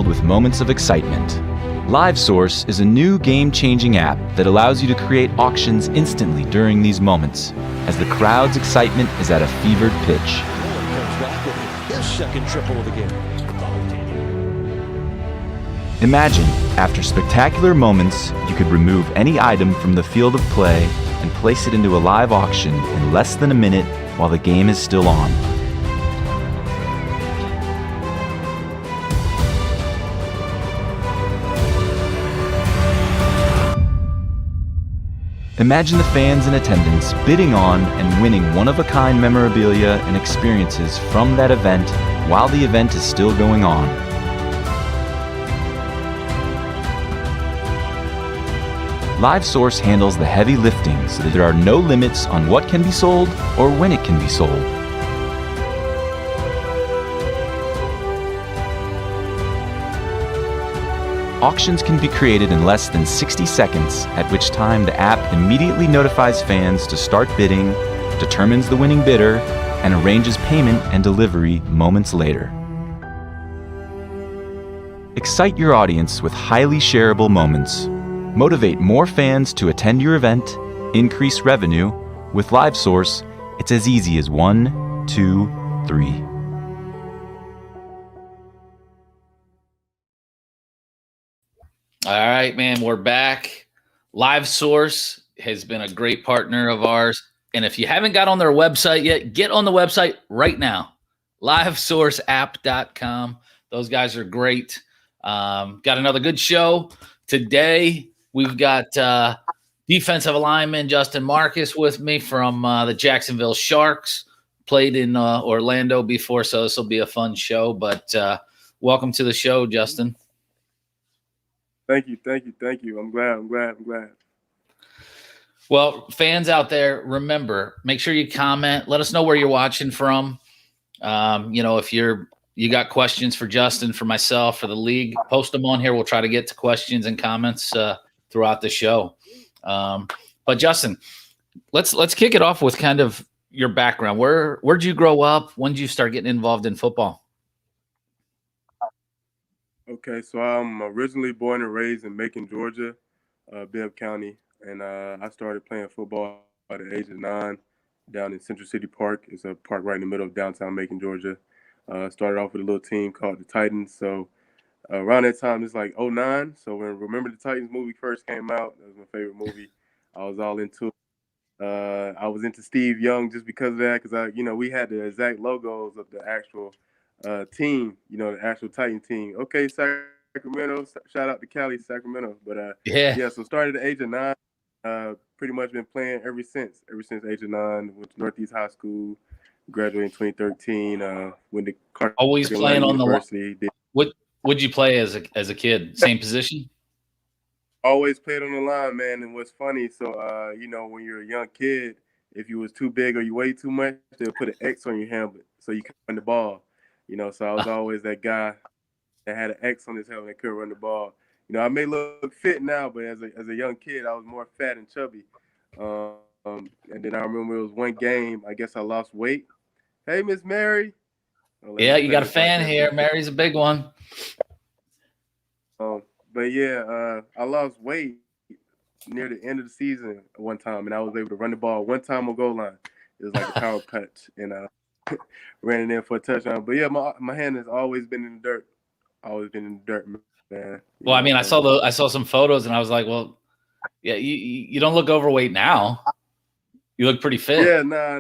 with moments of excitement. LiveSource is a new game-changing app that allows you to create auctions instantly during these moments, as the crowd's excitement is at a fevered pitch. Comes back with his second triple of the game. Imagine, after spectacular moments, you could remove any item from the field of play and place it into a live auction in less than a minute while the game is still on. Imagine the fans in attendance bidding on and winning one-of-a-kind memorabilia and experiences from that event while the event is still going on. LiveSource handles the heavy lifting so that there are no limits on what can be sold or when it can be sold. Auctions can be created in less than 60 seconds, at which time the app immediately notifies fans to start bidding, determines the winning bidder, and arranges payment and delivery moments later. Excite your audience with highly shareable moments. Motivate more fans to attend your event, increase revenue. With LiveSource, it's as easy as 1, 2, 3. All right, man, we're back. LiveSource has been a great partner of ours. And if you haven't got on their website yet, get on the website right now, livesourceapp.com. Those guys are great. Got another good show today. We've got defensive lineman Justin Marcus with me from the Jacksonville Sharks. Played in Orlando before, so this will be a fun show. But welcome to the show, Justin. Thank you. I'm glad. Well, fans out there, remember, make sure you comment. Let us know where you're watching from. If you got questions for Justin, for myself, for the league, post them on here. We'll try to get to questions and comments throughout the show. But Justin, let's kick it off with kind of your background. Where'd you grow up? When did you start getting involved in football? Okay, so I'm originally born and raised in Macon, Georgia, Bibb County, and I started playing football at the age of 9 down in Central City Park. It's a park right in the middle of downtown Macon, Georgia. Started off with a little team called the Titans. So around that time, it's like 09. So when Remember the Titans movie first came out, that was my favorite movie. I was all into it. I was into Steve Young just because of that, because we had the exact logos of the actual team, the actual Titan team. Okay, Sacramento. Shout out to Cali, Sacramento. But so started at the age of 9. Pretty much been playing ever since age of 9. Went to Northeast High School. Graduated in 2013. Went to Always playing on University. The line. What'd you play as a kid? Same position? Always played on the line, man. And what's funny, so when you're a young kid, if you was too big or you weighed too much, they'll put an X on your helmet so you couldn't run the ball. So I was always that guy that had an X on his helmet and couldn't run the ball. I may look fit now, but as a young kid, I was more fat and chubby. And then I remember it was one game. I guess I lost weight. Hey, Miss Mary. Yeah, you got a fan here. Mary's a big one. But yeah, I lost weight near the end of the season one time, and I was able to run the ball one time on goal line. It was like a power punch, and ran it in for a touchdown. But yeah, my hand has always been in the dirt. Always been in the dirt, man. Well, I mean, I saw some photos, and I was like, well, yeah, you don't look overweight now. You look pretty fit. Yeah, nah.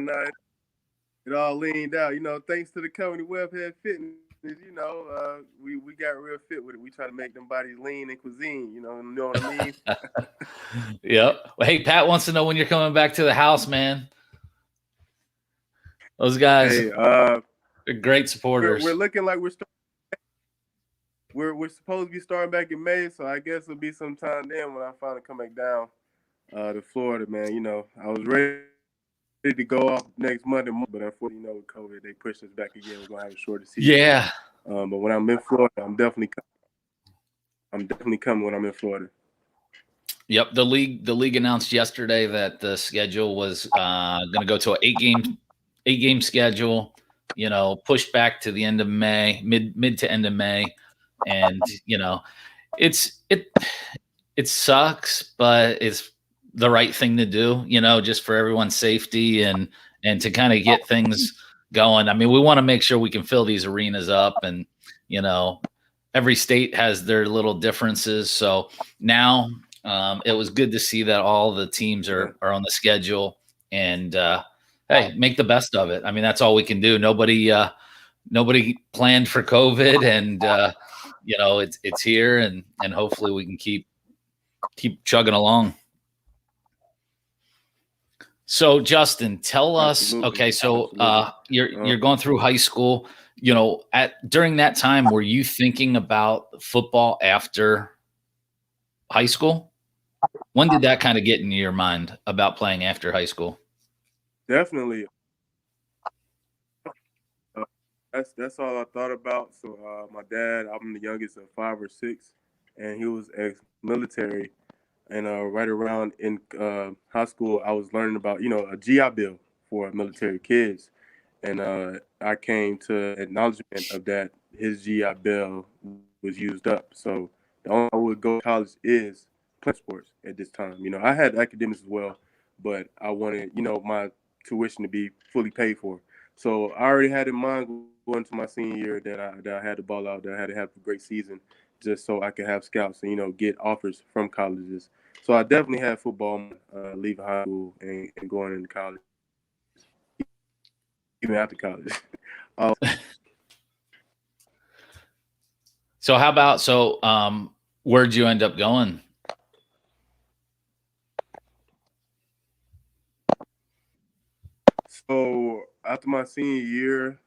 It all leaned out. Thanks to the company Webhead Fitness, we got real fit with it. We try to make them bodies lean and cuisine. You know what I mean? Yep. Well, hey, Pat wants to know when you're coming back to the house, man. Those guys, they're great supporters. We're looking like we're supposed to be starting back in May, so I guess it'll be sometime then when I finally come back down to Florida, man. I was ready to go off next Monday, but unfortunately, with COVID, they pushed us back again. We're gonna have a shorter season. Yeah. But when I'm in Florida, I'm definitely coming when I'm in Florida. Yep. The league announced yesterday that the schedule was going to go to an 8-game schedule. Pushed back to the end of May, mid to end of May. And it sucks, but it's the right thing to do, just for everyone's safety and to kind of get things going. I mean, we want to make sure we can fill these arenas up, and every state has their little differences. So now it was good to see that all the teams are on the schedule, and hey, make the best of it. I mean, that's all we can do. Nobody planned for COVID, and it's here, and hopefully we can keep chugging along. So Justin, tell us, okay, so you're going through high school, during that time, were you thinking about football after high school? When did that kind of get into your mind about playing after high school? Definitely. That's all I thought about. So my dad, I'm the youngest of 5 or 6, and he was ex-military. And right around in high school, I was learning about, a GI Bill for military kids. And I came to acknowledgement of that. His GI Bill was used up. So the only way I would go to college is playing sports at this time. I had academics as well, but I wanted, my tuition to be fully paid for. So I already had in mind going to my senior year that I had to ball out, that I had to have a great season just so I could have scouts and, get offers from colleges. So I definitely had football leaving high school and going into college, even after college. So how about, where'd you end up going? So after my senior year,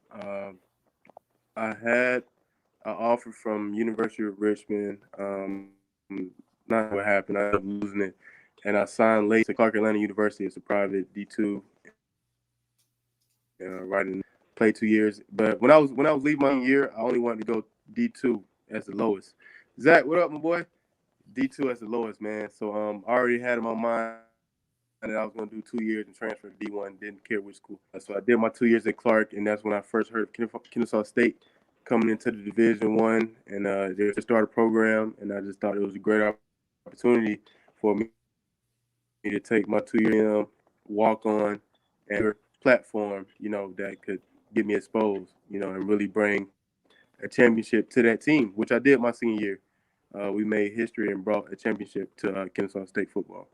I had an offer from University of Richmond. Not what happened. I ended up losing it, and I signed late to Clark Atlanta University as a private D2. Played 2 years, but when I was leaving my year, I only wanted to go D2 as the lowest. Zach, what up, my boy? D2 as the lowest, man. So I already had in my mind that I was going to do 2 years and transfer to D1. Didn't care which school. So I did my 2 years at Clark, and that's when I first heard of Kennesaw State coming into the Division I, and they just started a program, and I just thought it was a great opportunity for me to take my 2 year walk on and platform, that could get me exposed, and really bring a championship to that team, which I did my senior year. We made history and brought a championship to Kennesaw State football.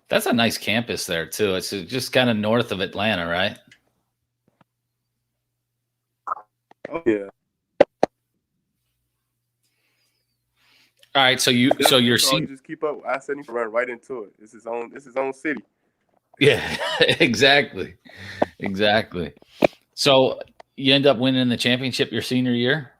That's a nice campus there too. It's just kind of north of Atlanta, right? Oh yeah. All right, so you're seeing, just keep up. I said run right into it. It's his own city. Yeah, exactly. So you end up winning the championship your senior year?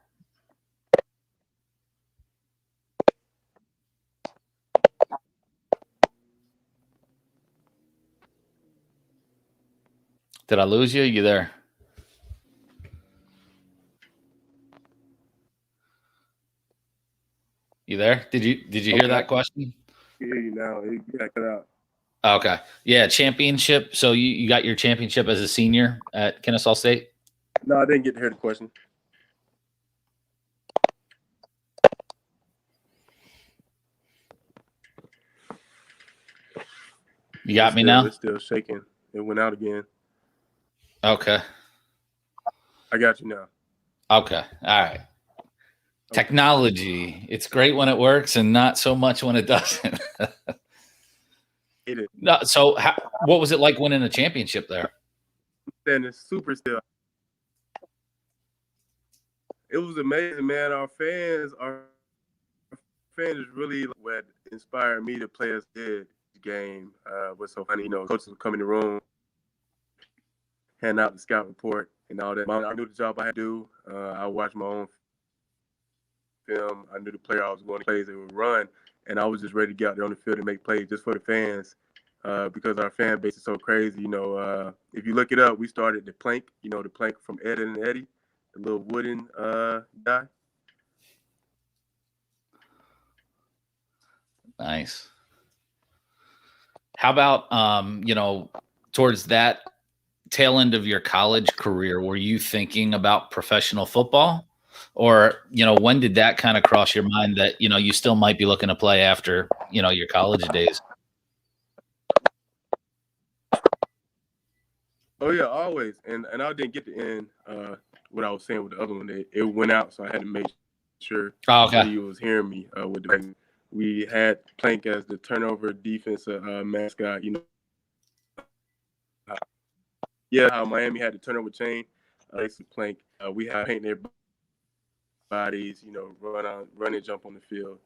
Did I lose you? You there? You there? Did you hear that question? I hear you now. Check it out. Okay. Yeah, championship. So you got your championship as a senior at Kennesaw State? No, I didn't get to hear the question. You got me now? It's still shaking. It went out again. Okay. I got you now. Okay. All right. Technology. It's great when it works and not so much when it doesn't. No, so what was it like winning a championship there? And it's super still. It was amazing, man. Our fans really what inspired me to play as did game. Was so funny, coaches would come in the room, hand out the scout report and all that. I knew the job I had to do. I watched my own film. I knew the player I was going to play, they would run, and I was just ready to get out there on the field and make plays just for the fans. Because our fan base is so crazy, if you look it up, we started the plank, the plank from Ed and Eddie, the little wooden guy. Nice. How about, towards that tail end of your college career, were you thinking about professional football? Or, when did that kind of cross your mind that, you still might be looking to play after, your college days? Oh yeah, always. And I didn't get to end what I was saying with the other one. It went out, so I had to make sure Oh, okay. you was hearing me with the. We had Plank as the turnover defensive mascot. How Miami had the turnover chain. Plank. We had painting their bodies. Run and jump on the field.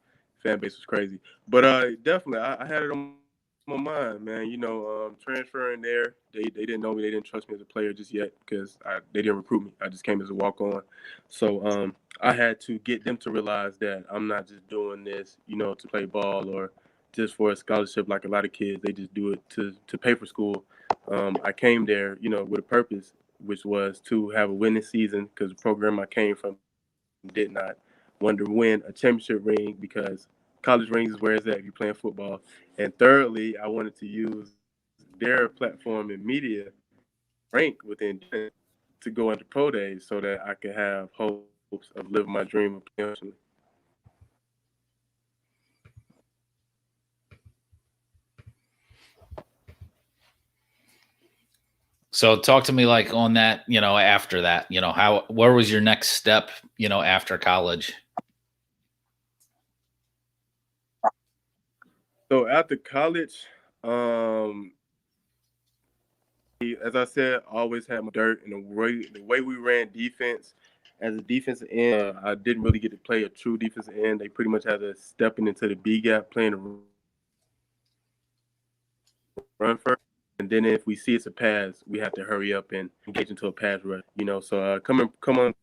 Fan base was crazy, but definitely I had it on my mind, man. Transferring there, they didn't know me. They didn't trust me as a player just yet because they didn't recruit me. I just came as a walk on. So I had to get them to realize that I'm not just doing this, to play ball or just for a scholarship like a lot of kids. They just do it to pay for school. I came there, with a purpose, which was to have a winning season because the program I came from did not want to win a championship ring because college rings is where it's at if you're playing football. And thirdly, I wanted to use their platform and media rank within to go into pro days so that I could have hopes of living my dream of playing. So talk to me like on that, after that, where was your next step, after college? So after college, as I said, I always had my dirt, and the way we ran defense as a defensive end, I didn't really get to play a true defensive end. They pretty much had us stepping into the B gap, playing the run first. And then if we see it's a pass, we have to hurry up and engage into a pass rush. So come on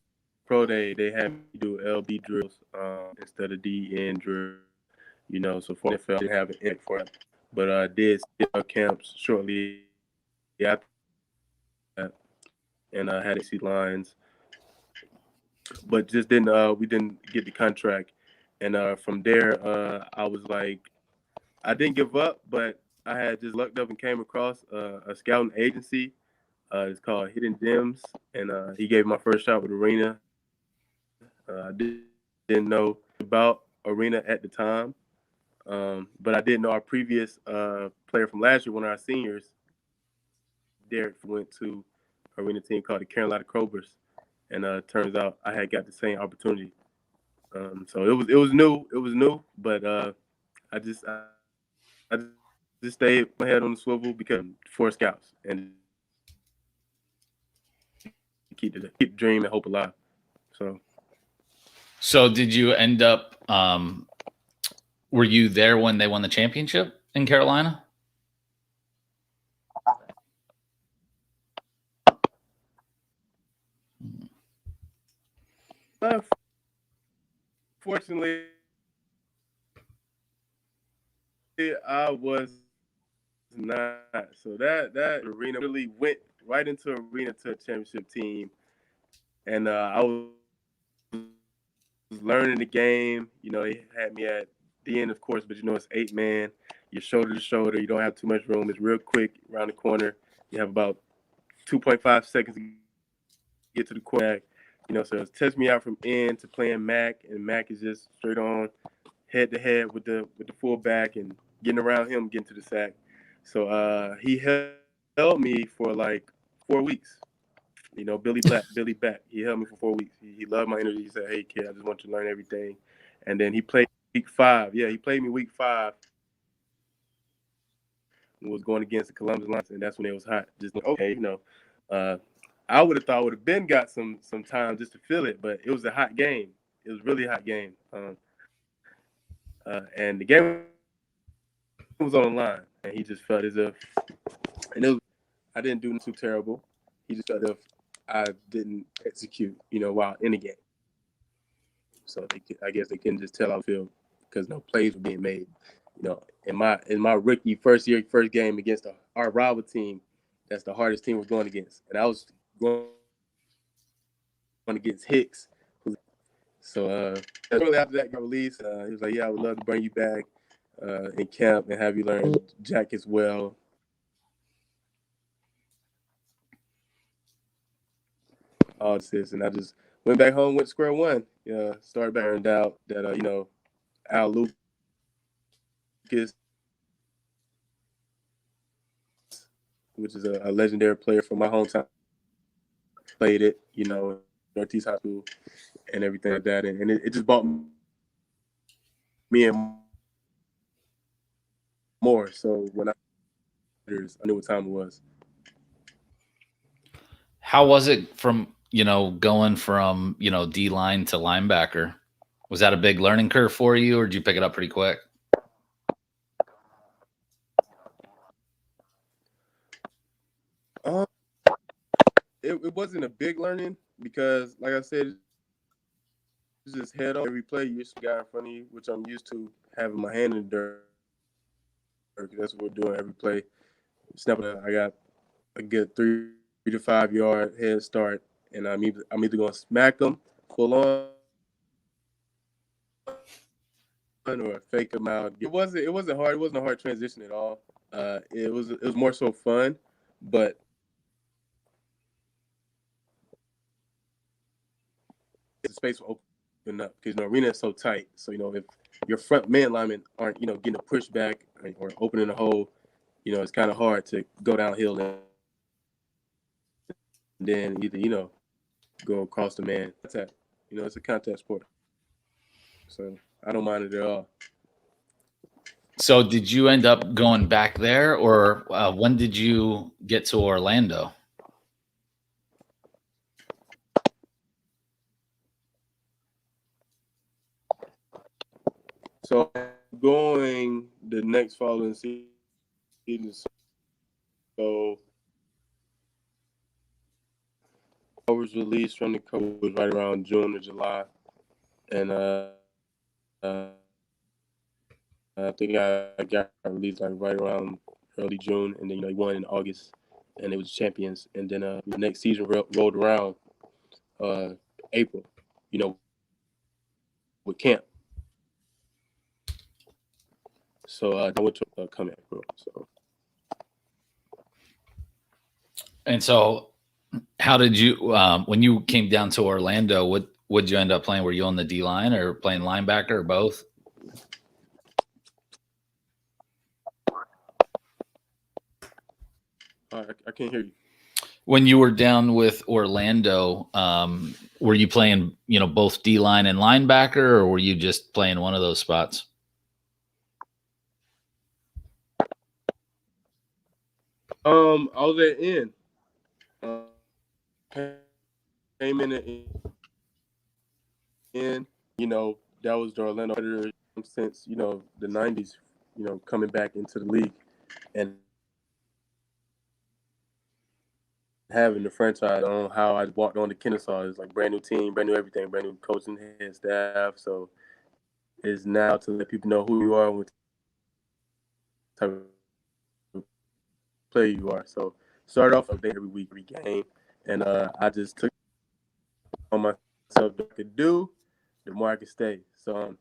pro day, they had me do LB drills instead of DN drills. So for NFL, I didn't have an egg for it, but I did camps shortly after that, and I had to see lines, but just didn't. We didn't get the contract, and from there, I was like, I didn't give up, but I had just lucked up and came across a scouting agency. It's called Hidden Gems, and he gave my first shot with Arena. I didn't know about Arena at the time, but I did know our previous player from last year, one of our seniors, Derek, went to Arena team called the Carolina Cobras, and turns out I had got the same opportunity. So it was new, but I just stayed my head on the swivel because four scouts and keep the dream and hope alive. So did you end up? Were you there when they won the championship in Carolina? Fortunately, I was not. So that Arena really went right into Arena to a championship team, and I was learning the game. They had me at the end, of course, but it's 8-man. You're shoulder to shoulder. You don't have too much room. It's real quick around the corner. You have about 2.5 seconds to get to the quarterback. So it's test me out from end to playing Mac, and Mac is just straight on head to head with the fullback and getting around him, getting to the sack. So he held me for like 4 weeks. Billy Back. He held me for 4 weeks. He loved my energy. He said, "Hey kid, I just want you to learn everything." And then he played week 5. Yeah, he played me week 5. And was going against the Columbus Lions, and that's when it was hot. Just okay, I would have thought I would have been got some time just to feel it, but it was a hot game. It was really a hot game. And the game was on the line, and he just felt as if, I didn't do too terrible. He just felt as if I didn't execute, while in the game. So I guess they couldn't just tell I feel because no plays were being made. In my rookie first game against our rival team, that's the hardest team we're going against, and I was going against Hicks. So shortly after that got released, he was like, "Yeah, I would love to bring you back in camp and have you learn Jack as well." All this, and I just went back home, went square one. Yeah, started back and out that Al Lucas, which is a legendary player from my hometown, played it, Northeast High School and everything like that. And it just bought me in more. So when I knew what time it was. How was it from, going from, D-line to linebacker? Was that a big learning curve for you, or did you pick it up pretty quick? It wasn't a big learning because, like I said, it's just head on every play. You just got in front of you, which I'm used to having my hand in the dirt. That's what we're doing every play. Snap it. I got a good 3 to 5 yard head start, and I'm either going to smack them full on or fake them out. It wasn't hard. It wasn't a hard transition at all. It was more so fun, but the space will open up because the arena is so tight. So if your front man linemen aren't getting a pushback or opening a hole, it's kind of hard to go downhill and then either go across the man. That's that. It's a contact sport, so I don't mind it at all. So did you end up going back there, or when did you get to Orlando? So going the next following season, so I was released from the coach right around June or July, and I think I got released like right around early June, and then he won in August, and it was champions. And then the next season rolled around April, with camp. So I went to come April. And so, how did you when you came down to Orlando? What would you end up playing? Were you on the D line or playing linebacker or both? I can't hear you. When you were down with Orlando, were you playing, both D line and linebacker, or were you just playing one of those spots? I was at end. Came in at end. That was the Orlando since the 90s. Coming back into the league and having the franchise on how I walked on to Kennesaw is like brand new team, brand new everything, brand new coaching head staff. So it's now to let people know who you are and what type of player you are. So start off a day every week, every game, and I just took on myself what I could do, the more I could stay. So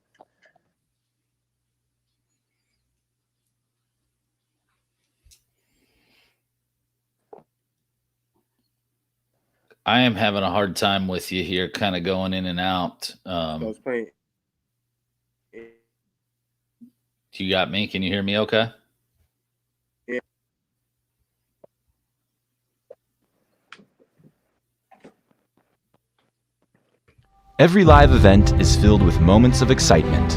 I am having a hard time with you here, kind of going in and out. I was playing. You got me? Can you hear me okay? Yeah. Every live event is filled with moments of excitement.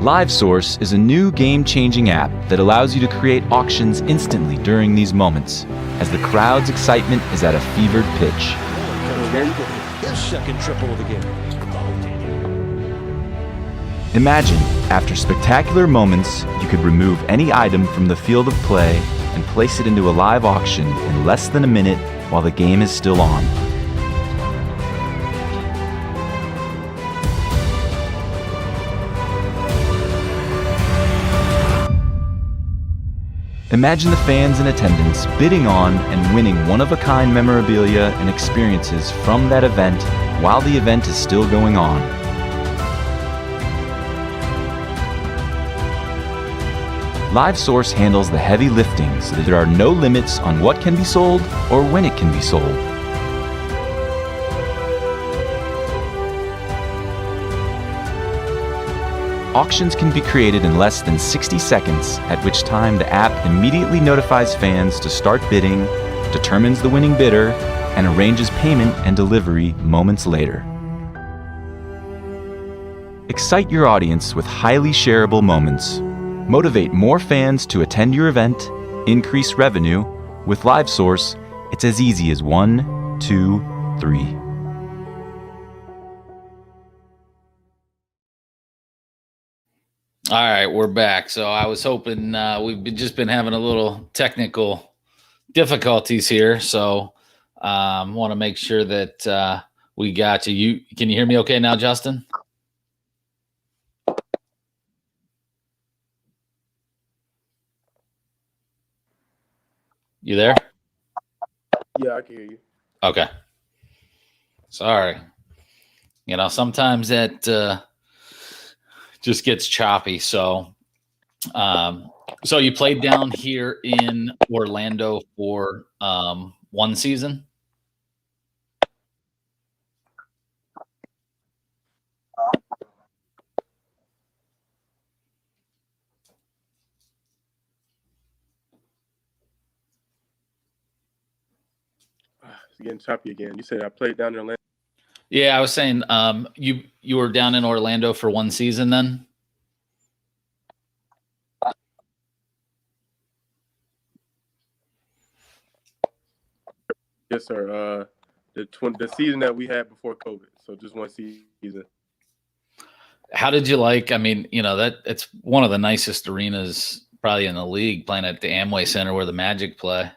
LiveSource is a new game-changing app that allows you to create auctions instantly during these moments, as the crowd's excitement is at a fevered pitch. His second triple of the game. Imagine, after spectacular moments, you could remove any item from the field of play and place it into a live auction in less than a minute while the game is still on. Imagine the fans in attendance bidding on and winning one-of-a-kind memorabilia and experiences from that event while the event is still going on. LiveSource handles the heavy lifting so that there are no limits on what can be sold or when it can be sold. Auctions can be created in less than 60 seconds, at which time the app immediately notifies fans to start bidding, determines the winning bidder, and arranges payment and delivery moments later. Excite your audience with highly shareable moments. Motivate more fans to attend your event, increase revenue. With LiveSource, it's as easy as 1, 2, 3. All right, we're back. So I was hoping we've just been having a little technical difficulties here. So want to make sure that we got you. Can you hear me okay now, Justin? You there? Yeah, I can hear you. Okay. Sorry. You know, sometimes that just gets choppy. So, so you played down here in Orlando for one season? It's getting choppy again. You said I played down in Atlanta. Yeah, I was saying you were down in Orlando for one season then? Yes, sir. The season that we had before COVID. So just one season. How did you like? I mean, you know, it's one of the nicest arenas probably in the league, playing at the Amway Center where the Magic play.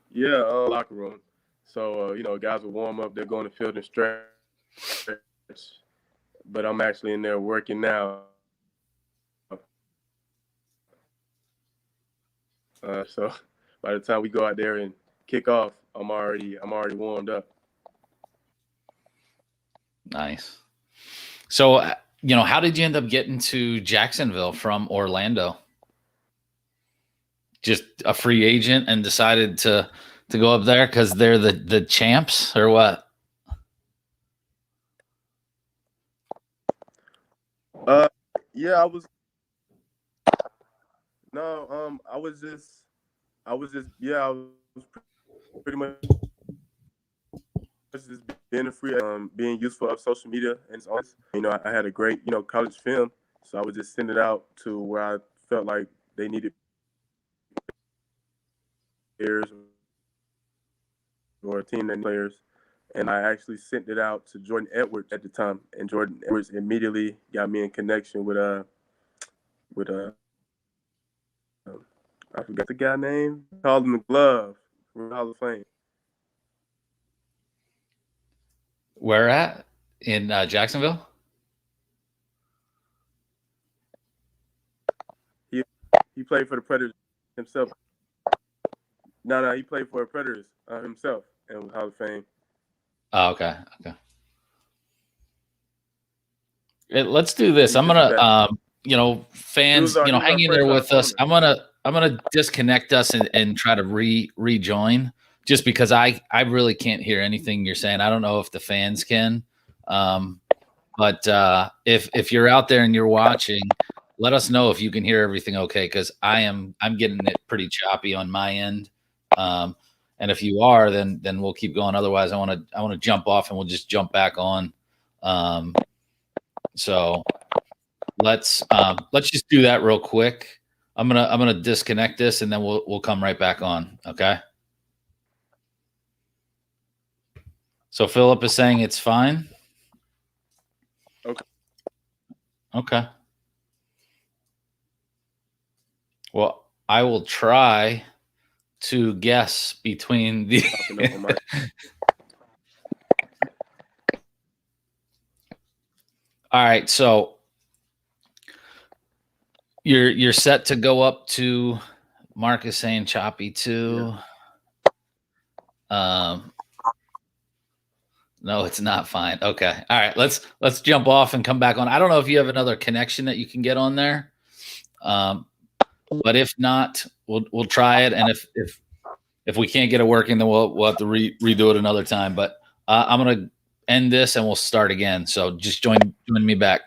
Yeah, locker room. So you know, guys will warm up. They're going to field and stretch. But I'm actually in there working now. So by the time we go out there and kick off, I'm already warmed up. Nice. So, you know, how did you end up getting to Jacksonville from Orlando? Just a free agent and decided to go up there because they're the champs, or what? Yeah, I was pretty much just being a free, being useful of social media and so on. You know, I had a great, you know, college film, so I would just send it out to where I felt like they needed players or team that players. And I actually sent it out to Jordan Edwards at the time, and Jordan Edwards immediately got me in connection with I forgot the guy name. Called him the Glove from Hall of Fame. Where at? In Jacksonville? He played for the Predators himself. No, he played for the Predators himself and Hall of Fame. Oh, okay. Let's do this. I'm gonna, you know, fans, you know, hang in there with us. I'm gonna disconnect us and try to rejoin, just because I really can't hear anything you're saying. I don't know if the fans can, but if you're out there and you're watching, let us know if you can hear everything okay, because I'm getting it pretty choppy on my end. And if you are, then we'll keep going. Otherwise, I want to jump off and we'll just jump back on. So let's just do that real quick. I'm gonna disconnect this and then we'll come right back on. Okay. So Philip is saying it's fine. Okay. Okay. Well, I will try to guess between the All right, so you're set to go up to Marcus saying choppy too. Yeah. No, it's not fine. Okay. All right, let's jump off and come back on. I don't know if you have another connection that you can get on there. But if not, we'll try it. And If we can't get it working, then we'll have to redo it another time. But I'm gonna end this and we'll start again. So just join me back.